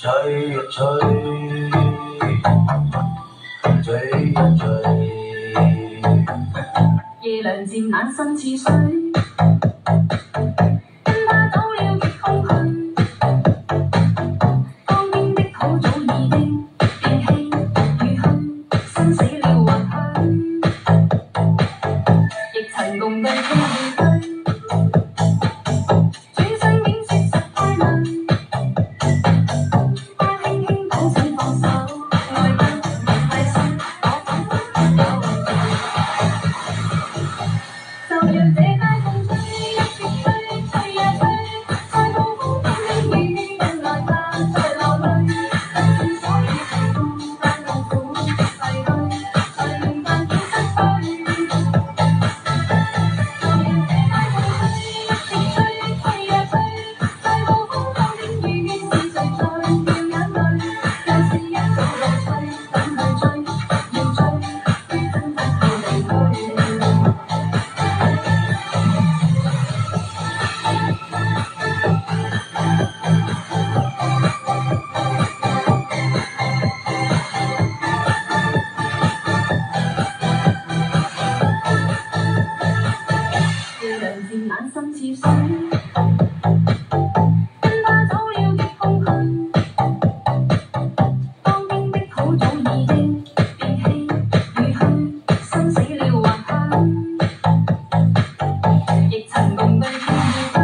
吹啊吹，追啊追。夜涼漸冷心似水，跟他走了極空虛。當邊的土早已經變輕與虛，生死了或許，亦曾共對風與吹。轉身竟說實太累，他輕輕講請放手，愛得太深，我彷彿有罪。就讓這街風吹，一直吹，吹呀吹，在暴風中的雨，人來吧，在流淚，不知所以是孤單痛苦的逝去，誰明白竟失去。就讓這街風吹，一直吹，吹呀吹，在暴風中的雨，是誰在掉眼淚？又是一種樂趣，等去追，要追，於分不後離去。夜涼漸冷心似水，跟他走了極空虛。當邊的土早已經變輕與虛，生死了或許，亦曾共對風與吹。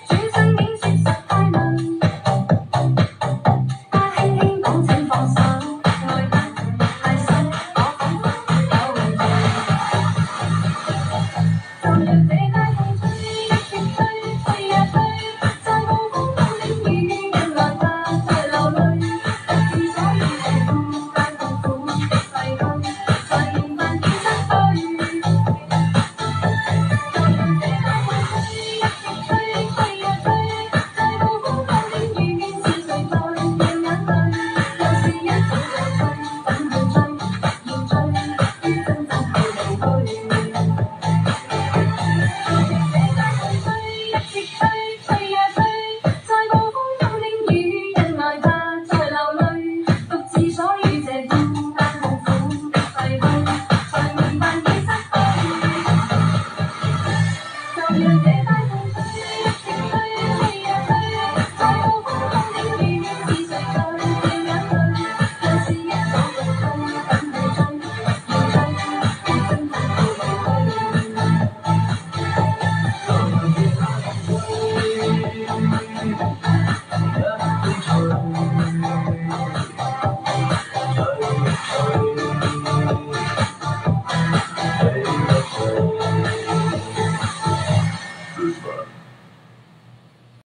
轉身竟說實太累，他輕輕講請放手，愛得太深，我彷彿有罪。就讓這街風吹，一直吹，吹呀吹，在暴風中的雨，人來吧，在流淚，不知所以是孤單痛苦的逝去，誰明白竟失去。就讓這街風吹，一直吹，吹呀吹，在暴風中的雨，是誰在掉眼淚？又是一種樂趣，等去追，要追，於分不後離去。一直吹，吹呀吹，在暴風中的雨，人來吧，在流淚，獨自所以這孤單痛苦的逝去，才明白已失去。就讓這街風吹，一直吹，吹呀吹，在暴風中的雨，是誰在掉眼淚？又是一種樂趣，等去追，要追，於分不後離去。一邊吹，